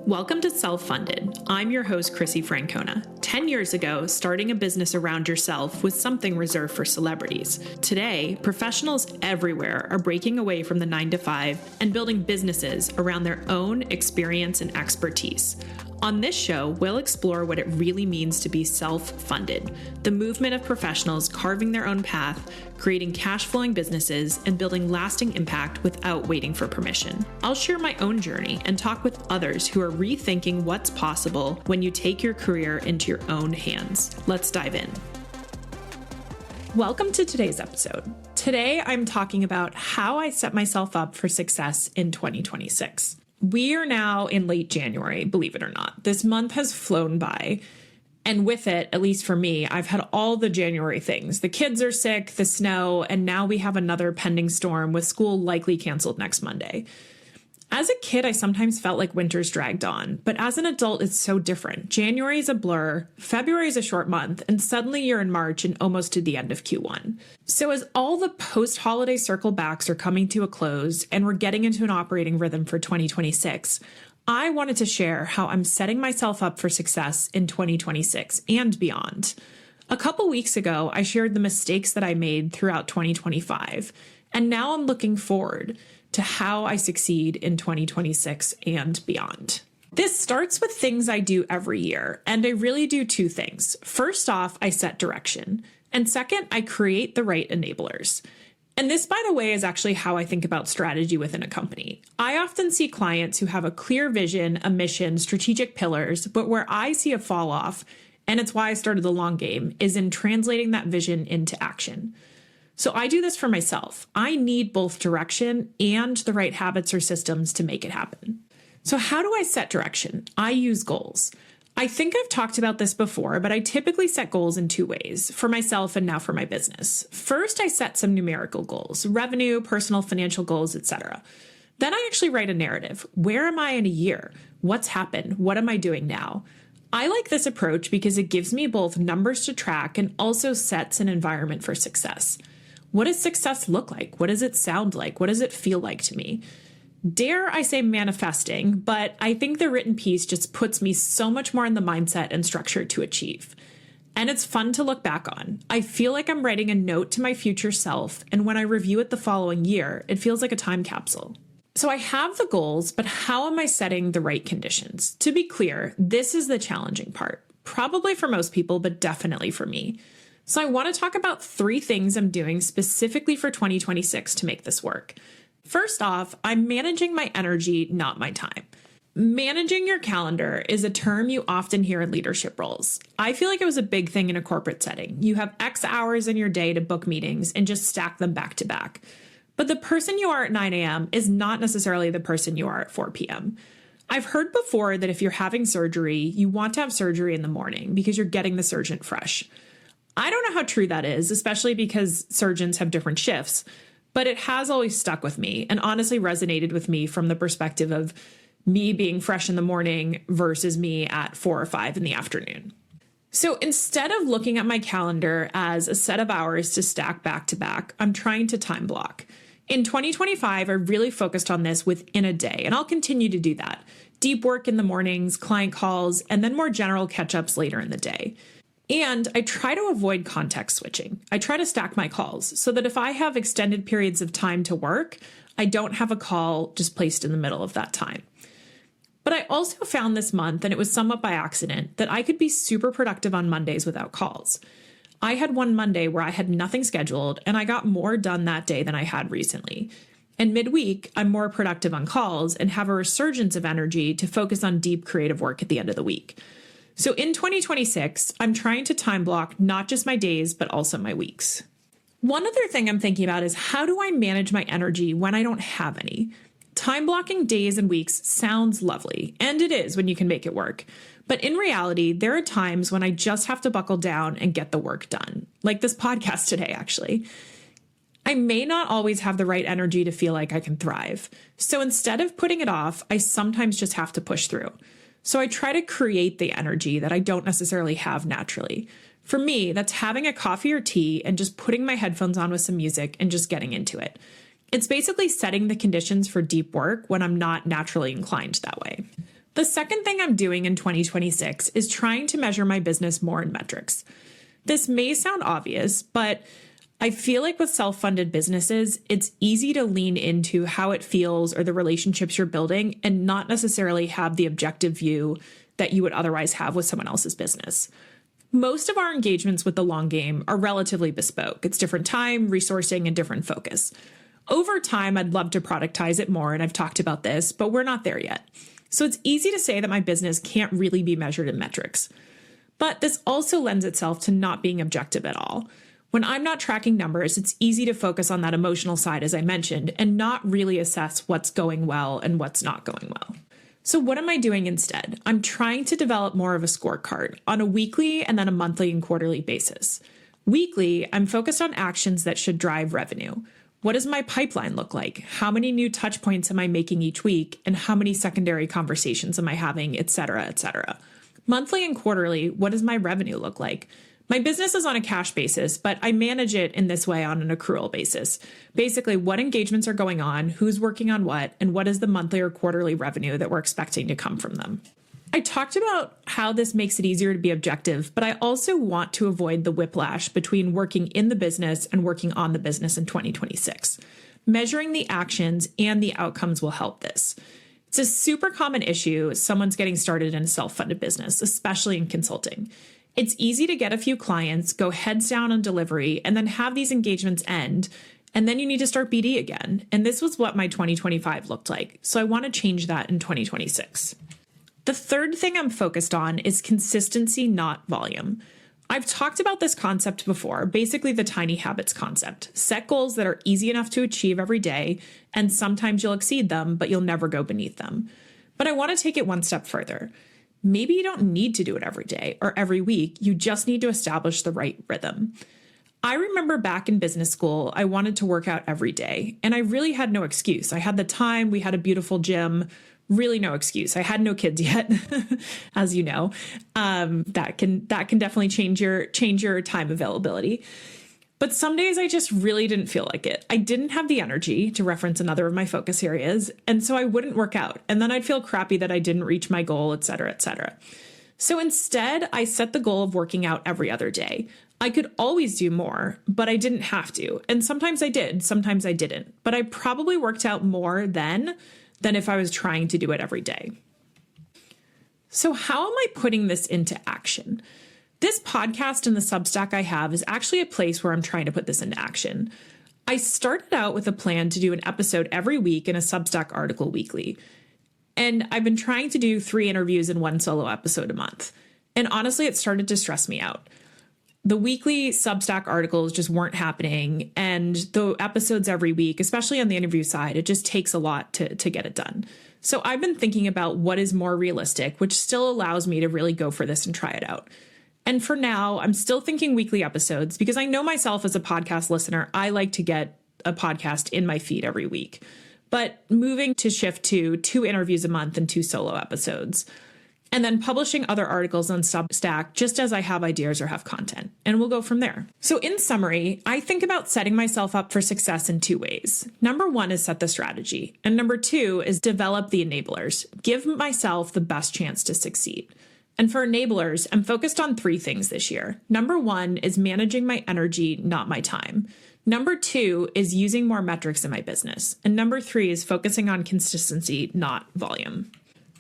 Welcome to Self-Funded. I'm your host, Chrissie Francona. 10 years ago, starting a business around yourself was something reserved for celebrities. Today, professionals everywhere are breaking away from the 9-to-5 and building businesses around their own experience and expertise. On this show, we'll explore what it really means to be self-funded, the movement of professionals carving their own path, creating cash-flowing businesses, and building lasting impact without waiting for permission. I'll share my own journey and talk with others who are rethinking what's possible when you take your career into your own hands. Let's dive in. Welcome to today's episode. Today, I'm talking about how I set myself up for success in 2026. We are now in late January, believe it or not. This month has flown by. And with it, at least for me, I've had all the January things. The kids are sick, the snow, and now we have another pending storm with school likely canceled next Monday. As a kid, I sometimes felt like winter's dragged on, but as an adult, it's so different. January is a blur, February is a short month, and suddenly you're in March and almost to the end of Q1. So as all the post-holiday circle backs are coming to a close and we're getting into an operating rhythm for 2026, I wanted to share how I'm setting myself up for success in 2026 and beyond. A couple weeks ago, I shared the mistakes that I made throughout 2025, and now I'm looking forward to how I succeed in 2026 and beyond. This starts with things I do every year, and I really do two things. First off, I set direction, and second, I create the right enablers. And this, by the way, is actually how I think about strategy within a company. I often see clients who have a clear vision, a mission, strategic pillars, but where I see a fall off, and it's why I started the long game, is in translating that vision into action. So I do this for myself. I need both direction and the right habits or systems to make it happen. So how do I set direction? I use goals. I think I've talked about this before, but I typically set goals in two ways, for myself and now for my business. First, I set some numerical goals, revenue, personal financial goals, etc. Then I actually write a narrative. Where am I in a year? What's happened? What am I doing now? I like this approach because it gives me both numbers to track and also sets an environment for success. What does success look like? What does it sound like? What does it feel like to me? Dare I say manifesting, but I think the written piece just puts me so much more in the mindset and structure to achieve. And it's fun to look back on. I feel like I'm writing a note to my future self, and when I review it the following year, it feels like a time capsule. So I have the goals, but how am I setting the right conditions? To be clear, this is the challenging part, probably for most people, but definitely for me. So I want to talk about 3 things I'm doing specifically for 2026 to make this work. First off, I'm managing my energy, not my time. Managing your calendar is a term you often hear in leadership roles. I feel like it was a big thing in a corporate setting. You have X hours in your day to book meetings and just stack them back to back. But the person you are at 9 a.m. is not necessarily the person you are at 4 p.m. I've heard before that if you're having surgery, you want to have surgery in the morning because you're getting the surgeon fresh. I don't know how true that is, especially because surgeons have different shifts, but it has always stuck with me and honestly resonated with me from the perspective of me being fresh in the morning versus me at 4 or 5 in the afternoon. So instead of looking at my calendar as a set of hours to stack back to back, I'm trying to time block. In 2025, I really focused on this within a day, and I'll continue to do that. Deep work in the mornings, client calls, and then more general catch-ups later in the day. And I try to avoid context switching. I try to stack my calls so that if I have extended periods of time to work, I don't have a call just placed in the middle of that time. But I also found this month, and it was somewhat by accident, that I could be super productive on Mondays without calls. I had one Monday where I had nothing scheduled, and I got more done that day than I had recently. And midweek, I'm more productive on calls and have a resurgence of energy to focus on deep creative work at the end of the week. So in 2026, I'm trying to time block not just my days, but also my weeks. One other thing I'm thinking about is how do I manage my energy when I don't have any? Time blocking days and weeks sounds lovely, and it is when you can make it work. But in reality, there are times when I just have to buckle down and get the work done, like this podcast today, actually. I may not always have the right energy to feel like I can thrive. So instead of putting it off, I sometimes just have to push through. So I try to create the energy that I don't necessarily have naturally. For me, that's having a coffee or tea and just putting my headphones on with some music and just getting into it. It's basically setting the conditions for deep work when I'm not naturally inclined that way. The second thing I'm doing in 2026 is trying to measure my business more in metrics. This may sound obvious, but I feel like with self-funded businesses, it's easy to lean into how it feels or the relationships you're building and not necessarily have the objective view that you would otherwise have with someone else's business. Most of our engagements with the long game are relatively bespoke. It's different time, resourcing, and different focus. Over time, I'd love to productize it more, and I've talked about this, but we're not there yet. So it's easy to say that my business can't really be measured in metrics. But this also lends itself to not being objective at all. When I'm not tracking numbers, it's easy to focus on that emotional side, as I mentioned, and not really assess what's going well and what's not going well. So what am I doing instead? I'm trying to develop more of a scorecard on a weekly and then a monthly and quarterly basis. Weekly, I'm focused on actions that should drive revenue. What does my pipeline look like? How many new touch points am I making each week? And how many secondary conversations am I having, et cetera, et cetera. Monthly and quarterly, what does my revenue look like? My business is on a cash basis, but I manage it in this way on an accrual basis. Basically, what engagements are going on, who's working on what, and what is the monthly or quarterly revenue that we're expecting to come from them. I talked about how this makes it easier to be objective, but I also want to avoid the whiplash between working in the business and working on the business in 2026. Measuring the actions and the outcomes will help this. It's a super common issue if someone's getting started in a self-funded business, especially in consulting. It's easy to get a few clients, go heads down on delivery, and then have these engagements end, and then you need to start BD again. And this was what my 2025 looked like. So I want to change that in 2026. The third thing I'm focused on is consistency, not volume. I've talked about this concept before, basically the tiny habits concept. Set goals that are easy enough to achieve every day, and sometimes you'll exceed them, but you'll never go beneath them. But I want to take it one step further. Maybe you don't need to do it every day or every week. You just need to establish the right rhythm. I remember back in business school, I wanted to work out every day, and I really had no excuse. I had the time, we had a beautiful gym, really no excuse. I had no kids yet, as you know. That can definitely change your time availability. But some days I just really didn't feel like it. I didn't have the energy, to reference another of my focus areas, and so I wouldn't work out. And then I'd feel crappy that I didn't reach my goal, et cetera, et cetera. So instead, I set the goal of working out every other day. I could always do more, but I didn't have to. And sometimes I did, sometimes I didn't. But I probably worked out more then than if I was trying to do it every day. So how am I putting this into action? This podcast and the Substack I have is actually a place where I'm trying to put this into action. I started out with a plan to do an episode every week and a Substack article weekly. And I've been trying to do 3 interviews and 1 solo episode a month. And honestly, it started to stress me out. The weekly Substack articles just weren't happening. And the episodes every week, especially on the interview side, it just takes a lot to get it done. So I've been thinking about what is more realistic, which still allows me to really go for this and try it out. And for now, I'm still thinking weekly episodes because I know myself as a podcast listener, I like to get a podcast in my feed every week. But moving to shift to 2 interviews a month and 2 solo episodes, and then publishing other articles on Substack just as I have ideas or have content, and we'll go from there. So in summary, I think about setting myself up for success in 2 ways. Number 1 is set the strategy, and number 2 is develop the enablers. Give myself the best chance to succeed. And for enablers, I'm focused on 3 things this year. Number 1 is managing my energy, not my time. Number 2 is using more metrics in my business. And number 3 is focusing on consistency, not volume.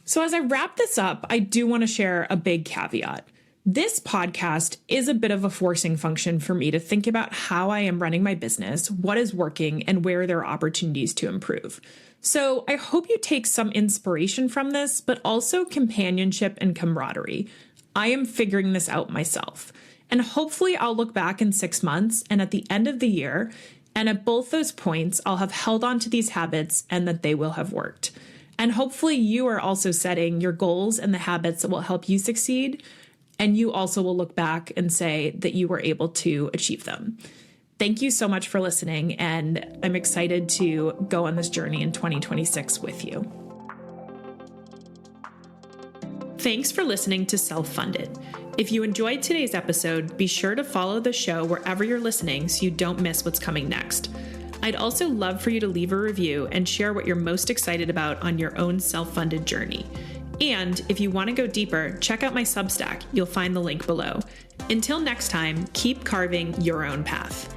So as I wrap this up, I do want to share a big caveat. This podcast is a bit of a forcing function for me to think about how I am running my business, what is working, and where there are opportunities to improve. So I hope you take some inspiration from this, but also companionship and camaraderie. I am figuring this out myself. And hopefully I'll look back in 6 months and at the end of the year, and at both those points, I'll have held on to these habits and that they will have worked. And hopefully you are also setting your goals and the habits that will help you succeed. And you also will look back and say that you were able to achieve them. Thank you so much for listening, and I'm excited to go on this journey in 2026 with you. Thanks for listening to Self-Funded. If you enjoyed today's episode, be sure to follow the show wherever you're listening so you don't miss what's coming next. I'd also love for you to leave a review and share what you're most excited about on your own self-funded journey. And if you want to go deeper, check out my Substack. You'll find the link below. Until next time, keep carving your own path.